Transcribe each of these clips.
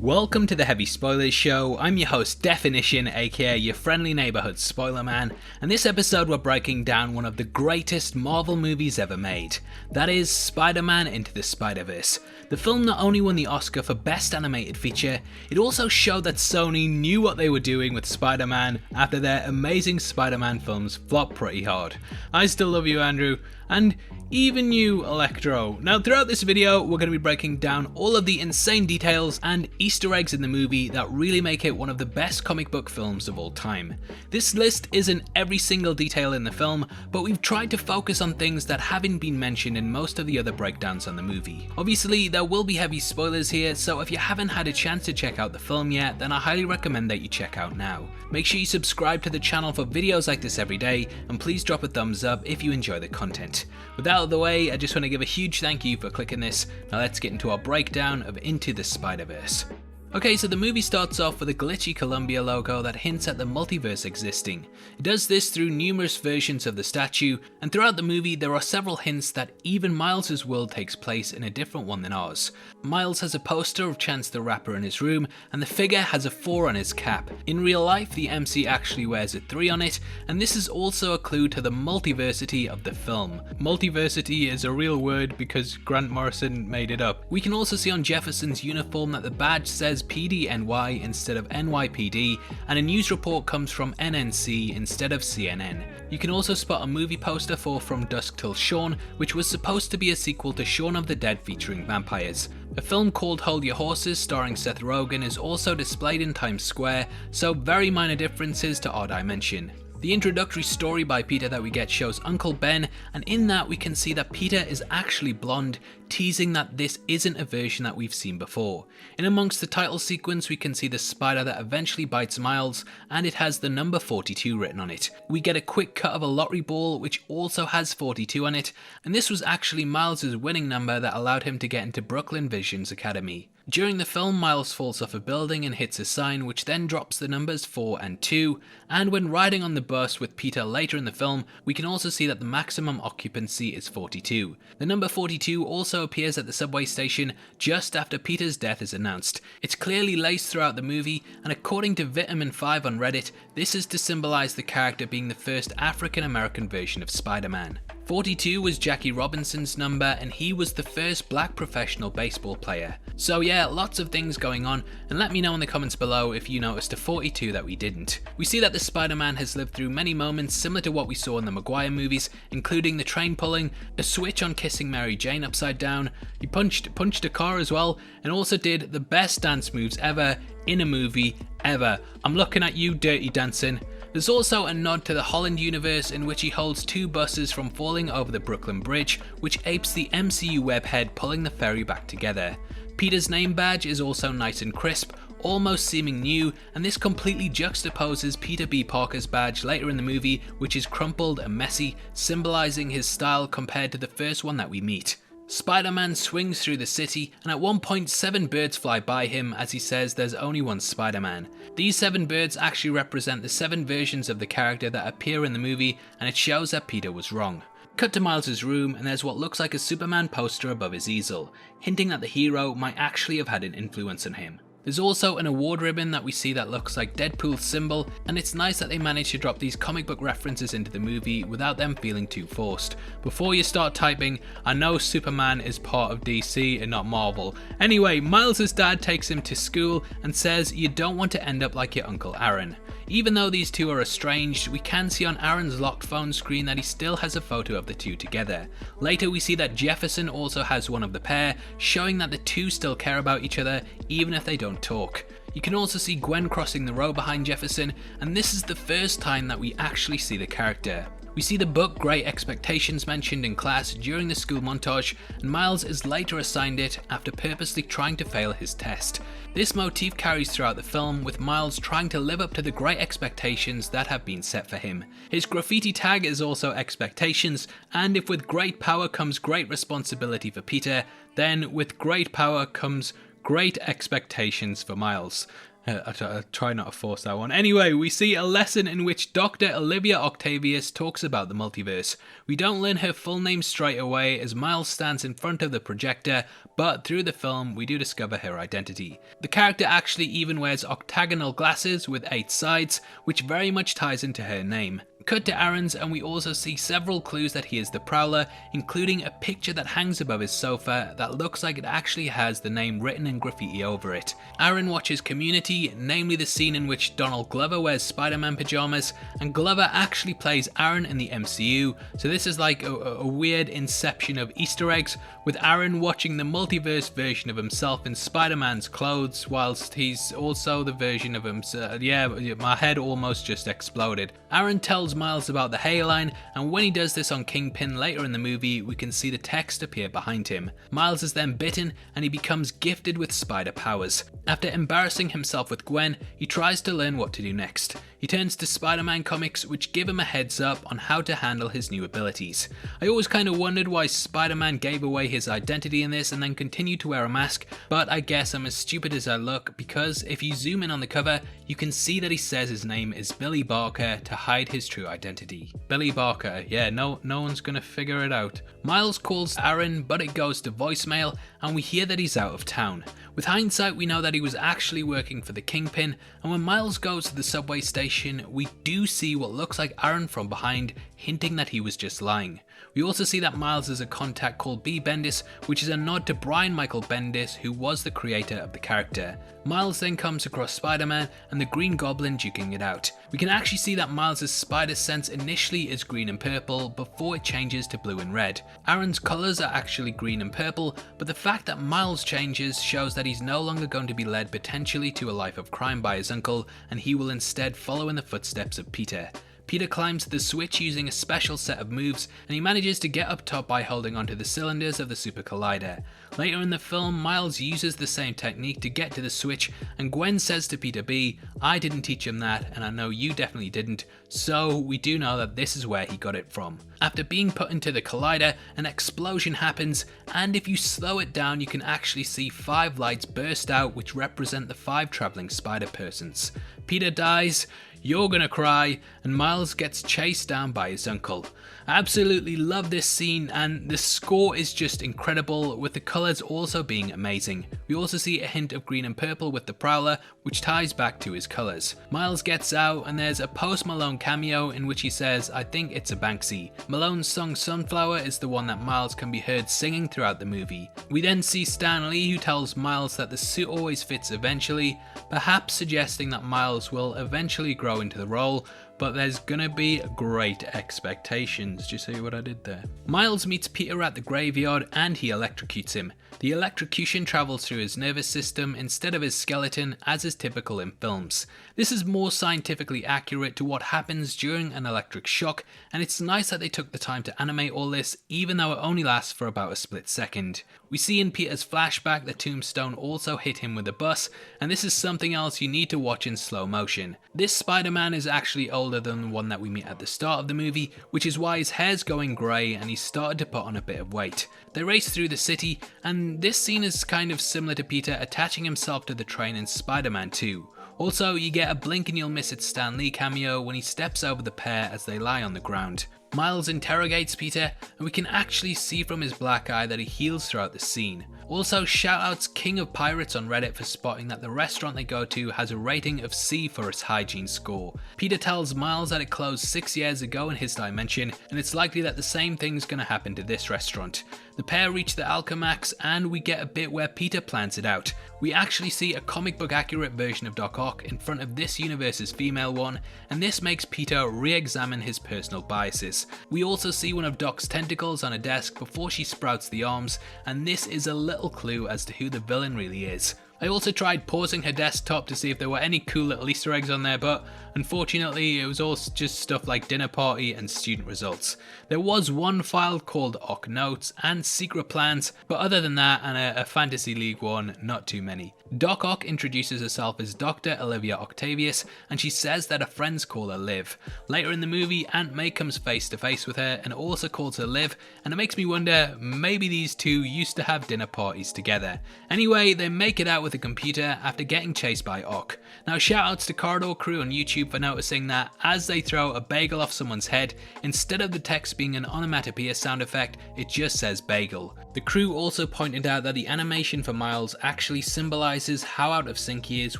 Welcome to the Heavy Spoilers Show. I'm your host Definition, aka your friendly neighborhood spoiler man, and this episode we're breaking down one of the greatest Marvel movies ever made. That is Spider-Man Into the Spider-Verse. The film not only won the Oscar for Best Animated Feature, it also showed that Sony knew what they were doing with Spider-Man after their amazing Spider-Man films flopped pretty hard. I still love you, Andrew, and even you, Electro. Now, throughout this video, we're going to be breaking down all of the insane details and Easter eggs in the movie that really make it one of the best comic book films of all time. This list isn't every single detail in the film, but we've tried to focus on things that haven't been mentioned in most of the other breakdowns on the movie. Obviously, there will be heavy spoilers here, so if you haven't had a chance to check out the film yet, then I highly recommend that you check out now. Make sure you subscribe to the channel for videos like this every day, and please drop a thumbs up if you enjoy the content. With that out of the way, I just want to give a huge thank you for clicking this. Now let's get into our breakdown of Into the Spider-Verse. Okay, so the movie starts off with a glitchy Columbia logo that hints at the multiverse existing. It does this through numerous versions of the statue, and throughout the movie there are several hints that even Miles' world takes place in a different one than ours. Miles has a poster of Chance the Rapper in his room, and the figure has a 4 on his cap. In real life, the MC actually wears a 3 on it, and this is also a clue to the multiversity of the film. Multiversity is a real word because Grant Morrison made it up. We can also see on Jeffersons' uniform that the badge says PDNY instead of NYPD, and a news report comes from NNC instead of CNN. You can also spot a movie poster for From Dusk Till Shaun, which was supposed to be a sequel to Shaun of the Dead featuring vampires. A film called Hold Your Horses starring Seth Rogan is also displayed in Times Square, so very minor differences to our dimension. The introductory story by Peter that we get shows Uncle Ben, and in that we can see that Peter is actually blonde, teasing that this isn't a version that we've seen before. In amongst the title sequence we can see the spider that eventually bites Miles, and it has the number 42 written on it. We get a quick cut of a lottery ball which also has 42 on it, and this was actually Miles' winning number that allowed him to get into Brooklyn Vision's Academy. During the film, Miles falls off a building and hits a sign which then drops the numbers 4 and 2, and when riding on the bus with Peter later in the film, we can also see that the maximum occupancy is 42. The number 42 also appears at the subway station just after Peter's death is announced. It's clearly laced throughout the movie, and according to Vitamin5 on Reddit, this is to symbolise the character being the first African American version of Spider-Man. 42 was Jackie Robinson's number, and he was the first black professional baseball player. So yeah, lots of things going on, and let me know in the comments below if you noticed a 42 that we didn't. We see that the Spider-Man has lived through many moments similar to what we saw in the Maguire movies, including the train pulling, a switch on kissing Mary Jane upside down, he punched a car as well, and also did the best dance moves ever in a movie ever. I'm looking at you, Dirty Dancing. There's also a nod to the Holland universe in which he holds 2 buses from falling over the Brooklyn Bridge, which apes the MCU webhead pulling the ferry back together. Peter's name badge is also nice and crisp, almost seeming new, and this completely juxtaposes Peter B. Parker's badge later in the movie, which is crumpled and messy, symbolising his style compared to the first one that we meet. Spider-Man swings through the city, and at one point 7 birds fly by him as he says there's only one Spider-Man. These 7 birds actually represent the 7 versions of the character that appear in the movie, and it shows that Peter was wrong. Cut to Miles' room, and there's what looks like a Superman poster above his easel, hinting that the hero might actually have had an influence on him. There's also an award ribbon that we see that looks like Deadpool's symbol, and it's nice that they managed to drop these comic book references into the movie without them feeling too forced. Before you start typing, I know Superman is part of DC and not Marvel. Anyway, Miles' dad takes him to school and says you don't want to end up like your Uncle Aaron. Even though these two are estranged, we can see on Aaron's locked phone screen that he still has a photo of the two together. Later we see that Jefferson also has one of the pair, showing that the two still care about each other even if they don't talk. You can also see Gwen crossing the road behind Jefferson, and this is the first time that we actually see the character. We see the book Great Expectations mentioned in class during the school montage, and Miles is later assigned it after purposely trying to fail his test. This motif carries throughout the film, with Miles trying to live up to the great expectations that have been set for him. His graffiti tag is also expectations, and if with great power comes great responsibility for Peter, then with great power comes great expectations for Miles. I try not to force that one. Anyway, we see a lesson in which Dr. Olivia Octavius talks about the multiverse. We don't learn her full name straight away as Miles stands in front of the projector, but through the film we do discover her identity. The character actually even wears octagonal glasses with 8 sides, which very much ties into her name. Cut to Aaron's and we also see several clues that he is the Prowler, including a picture that hangs above his sofa that looks like it actually has the name written in graffiti over it. Aaron watches Community, namely the scene in which Donald Glover wears Spider-Man pajamas, and Glover actually plays Aaron in the MCU, so this is like a weird inception of Easter eggs, with Aaron watching the multiverse version of himself in Spider-Man's clothes, whilst he's also the version of himself. Yeah, my head almost just exploded. Aaron tells Miles about the hairline, and when he does this on Kingpin later in the movie, we can see the text appear behind him. Miles is then bitten and he becomes gifted with spider powers. After embarrassing himself with Gwen, he tries to learn what to do next. He turns to Spider-Man comics, which give him a heads up on how to handle his new abilities. I always kind of wondered why Spider-Man gave away his identity in this and then continued to wear a mask, but I guess I'm as stupid as I look, because if you zoom in on the cover, you can see that he says his name is Billy Barker to hide his true identity. Billy Barker, yeah, no one's gonna figure it out. Miles calls Aaron, but it goes to voicemail, and we hear that he's out of town. With hindsight, we know that he was actually working for the Kingpin, and when Miles goes to the subway station, we do see what looks like Aaron from behind, hinting that he was just lying. We also see that Miles has a contact called B. Bendis, which is a nod to Brian Michael Bendis, who was the creator of the character. Miles then comes across Spider-Man and the Green Goblin duking it out. We can actually see that Miles' spider sense initially is green and purple before it changes to blue and red. Aaron's colours are actually green and purple, but the fact that Miles changes shows that he's no longer going to be led potentially to a life of crime by his uncle, and he will instead follow in the footsteps of Peter. Peter climbs the switch using a special set of moves, and he manages to get up top by holding onto the cylinders of the Super Collider. Later in the film, Miles uses the same technique to get to the switch, and Gwen says to Peter B, "I didn't teach him that, and I know you definitely didn't," so we do know that this is where he got it from. After being put into the Collider, an explosion happens, and if you slow it down you can actually see 5 lights burst out which represent the 5 travelling spider persons. Peter dies, you're gonna cry, and Miles gets chased down by his uncle. I absolutely love this scene, and the score is just incredible, with the colours also being amazing. We also see a hint of green and purple with the Prowler, which ties back to his colours. Miles gets out and there's a Post Malone cameo in which he says, "I think it's a Banksy." Malone's song Sunflower is the one that Miles can be heard singing throughout the movie. We then see Stan Lee, who tells Miles that the suit always fits eventually, perhaps suggesting that Miles will eventually grow into the role, but there's gonna be great expectations. Do you see what I did there? Miles meets Peter at the graveyard and he electrocutes him. The electrocution travels through his nervous system instead of his skeleton, as is typical in films. This is more scientifically accurate to what happens during an electric shock, and it's nice that they took the time to animate all this, even though it only lasts for about a split second. We see in Peter's flashback that Tombstone also hit him with a bus, and this is something else you need to watch in slow motion. This Spider-Man is actually older than the one that we meet at the start of the movie, which is why his hair's going grey and he's started to put on a bit of weight. They race through the city, and this scene is kind of similar to Peter attaching himself to the train in Spider-Man 2. Also, you get a blink and you'll miss it Stan Lee cameo when he steps over the pair as they lie on the ground. Miles interrogates Peter, and we can actually see from his black eye that he heals throughout the scene. Also, shoutouts King of Pirates on Reddit for spotting that the restaurant they go to has a rating of C for its hygiene score. Peter tells Miles that it closed 6 years ago in his dimension, and it's likely that the same thing's gonna happen to this restaurant. The pair reach the Alchemax, and we get a bit where Peter plans it out. We actually see a comic book accurate version of Doc Ock in front of this universe's female one, and this makes Peter re-examine his personal biases. We also see one of Doc's tentacles on a desk before she sprouts the arms, and this is a little clue as to who the villain really is. I also tried pausing her desktop to see if there were any cool little Easter eggs on there, but unfortunately it was all just stuff like dinner party and student results. There was one file called Ock Notes and Secret Plans, but other than that and a Fantasy League one, not too many. Doc Ock introduces herself as Dr. Olivia Octavius, and she says that her friends call her Liv. Later in the movie, Aunt May comes face to face with her and also calls her Liv, and it makes me wonder, maybe these two used to have dinner parties together. Anyway, they make it out with a computer after getting chased by Ock. Now shoutouts to Corridor Crew on YouTube for noticing that as they throw a bagel off someone's head, instead of the text being an onomatopoeia sound effect, it just says bagel. The crew also pointed out that the animation for Miles actually symbolizes how out of sync he is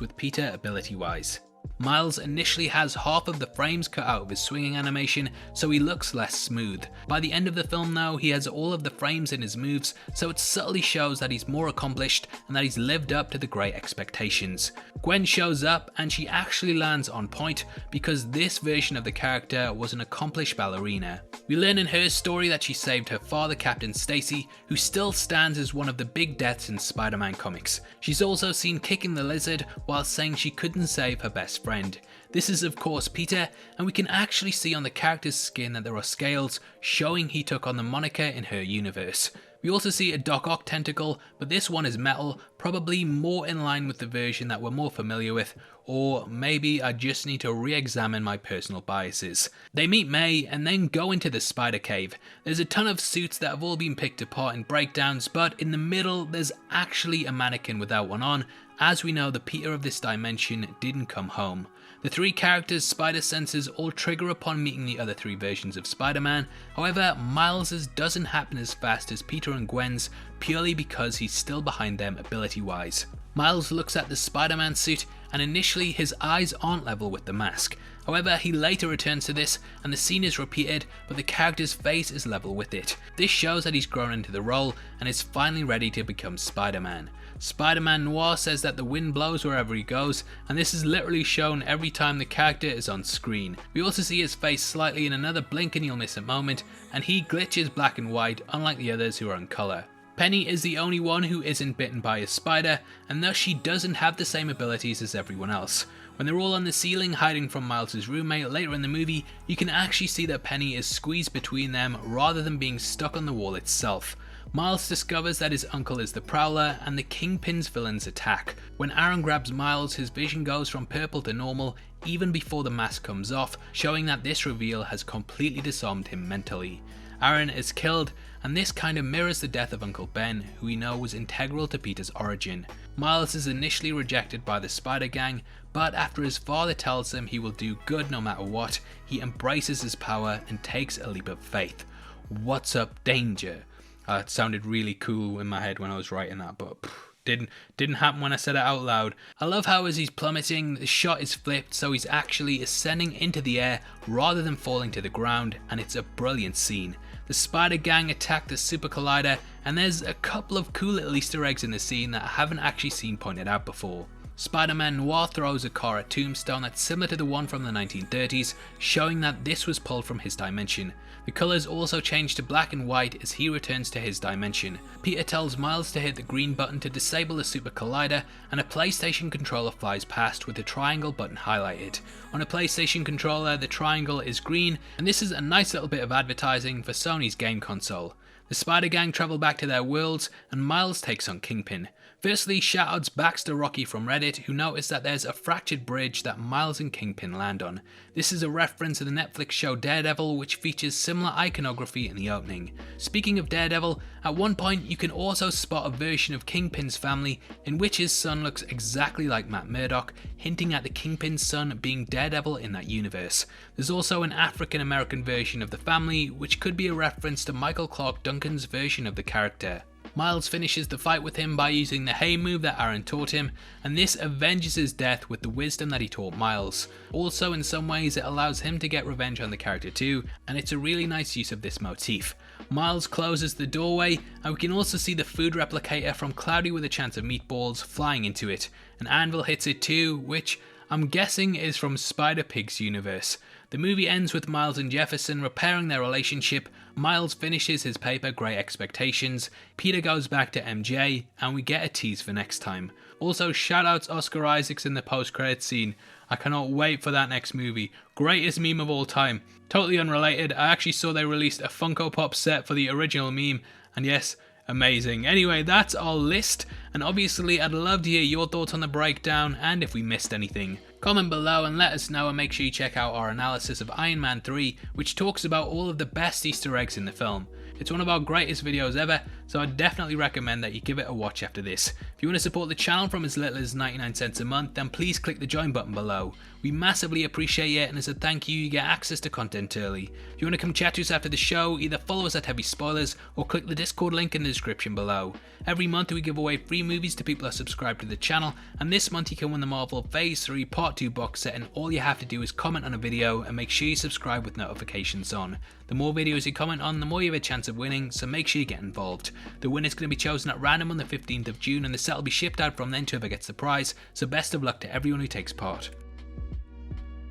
with Peter ability wise. Miles initially has half of the frames cut out of his swinging animation, so he looks less smooth. By the end of the film though, he has all of the frames in his moves, so it subtly shows that he's more accomplished and that he's lived up to the great expectations. Gwen shows up and she actually lands on point because this version of the character was an accomplished ballerina. We learn in her story that she saved her father, Captain Stacy, who still stands as one of the big deaths in Spider-Man comics. She's also seen kicking the lizard while saying she couldn't save her best friend. This is of course Peter, and we can actually see on the character's skin that there are scales showing he took on the moniker in her universe. We also see a Doc Ock tentacle, but this one is metal, probably more in line with the version that we're more familiar with, or maybe I just need to re-examine my personal biases. They meet May and then go into the spider cave. There's a ton of suits that have all been picked apart in breakdowns, but in the middle there's actually a mannequin without one on, as we know the Peter of this dimension didn't come home. The three characters' spider senses all trigger upon meeting the other three versions of Spider-Man, however Miles's doesn't happen as fast as Peter and Gwen's purely because he's still behind them ability wise. Miles looks at the Spider-Man suit and initially his eyes aren't level with the mask. However, he later returns to this and the scene is repeated, but the character's face is level with it. This shows that he's grown into the role and is finally ready to become Spider-Man. Spider-Man Noir says that the wind blows wherever he goes, and this is literally shown every time the character is on screen. We also see his face slightly in another blink and you'll miss it moment, and he glitches black and white unlike the others who are in colour. Penny is the only one who isn't bitten by a spider, and thus she doesn't have the same abilities as everyone else. When they're all on the ceiling hiding from Miles' roommate later in the movie, you can actually see that Penny is squeezed between them rather than being stuck on the wall itself. Miles discovers that his uncle is the Prowler and the Kingpin's villains attack. When Aaron grabs Miles, his vision goes from purple to normal even before the mask comes off, showing that this reveal has completely disarmed him mentally. Aaron is killed, and this kind of mirrors the death of Uncle Ben, who we know was integral to Peter's origin. Miles is initially rejected by the Spider Gang, but after his father tells him he will do good no matter what, he embraces his power and takes a leap of faith. What's up, danger? It sounded really cool in my head when I was writing that, but didn't happen when I said it out loud. I love how as he's plummeting, the shot is flipped so he's actually ascending into the air rather than falling to the ground, and it's a brilliant scene. The Spider Gang attack the Super Collider, and there's a couple of cool little Easter eggs in the scene that I haven't actually seen pointed out before. Spider-Man Noir throws a car at Tombstone that's similar to the one from the 1930s, showing that this was pulled from his dimension. The colours also change to black and white as he returns to his dimension. Peter tells Miles to hit the green button to disable the Super Collider, and a PlayStation controller flies past with the triangle button highlighted. On a PlayStation controller, the triangle is green, and this is a nice little bit of advertising for Sony's game console. The Spider Gang travel back to their worlds, and Miles takes on Kingpin. Firstly, shoutouts back to Rocky from Reddit, who noticed that there's a fractured bridge that Miles and Kingpin land on. This is a reference to the Netflix show Daredevil, which features similar iconography in the opening. Speaking of Daredevil, at one point you can also spot a version of Kingpin's family in which his son looks exactly like Matt Murdock, hinting at the Kingpin's son being Daredevil in that universe. There's also an African American version of the family, which could be a reference to Michael Clark Duncan's version of the character. Miles finishes the fight with him by using the Hey move that Aaron taught him, and this avenges his death with the wisdom that he taught Miles. Also, in some ways it allows him to get revenge on the character too, and it's a really nice use of this motif. Miles closes the doorway, and we can also see the food replicator from Cloudy with a Chance of Meatballs flying into it. An anvil hits it too, which I'm guessing is from Spider-Pig's universe. The movie ends with Miles and Jefferson repairing their relationship. Miles finishes his paper Great Expectations, Peter goes back to MJ, and we get a tease for next time. Also, shoutouts Oscar Isaacs in the post-credits scene. I cannot wait for that next movie. Greatest meme of all time. Totally unrelated, I actually saw they released a Funko Pop set for the original meme, and yes, amazing. Anyway, that's our list, and obviously I'd love to hear your thoughts on the breakdown and if we missed anything. Comment below and let us know, and make sure you check out our analysis of Iron Man 3, which talks about all of the best Easter eggs in the film. It's one of our greatest videos ever, so I definitely recommend that you give it a watch after this. If you want to support the channel from as little as 99 cents a month, then please click the join button below. We massively appreciate it, and as a thank you get access to content early. If you want to come chat to us after the show, either follow us at Heavy Spoilers or click the Discord link in the description below. Every month we give away free movies to people that subscribe to the channel, and this month you can win the Marvel Phase 3 Part 2 box set, and all you have to do is comment on a video and make sure you subscribe with notifications on. The more videos you comment on, the more you have a chance of winning, so make sure you get involved. The winner is going to be chosen at random on the 15th of June, and the set will be shipped out from then to whoever gets the prize, so best of luck to everyone who takes part.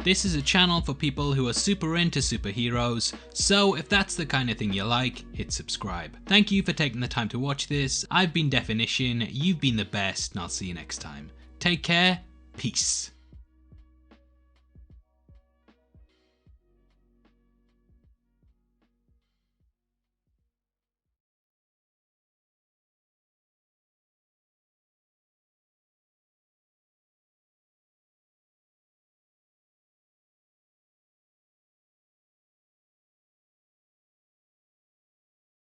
This is a channel for people who are super into superheroes, so if that's the kind of thing you like, hit subscribe. Thank you for taking the time to watch this. I've been Definition, you've been the best, and I'll see you next time. Take care, peace.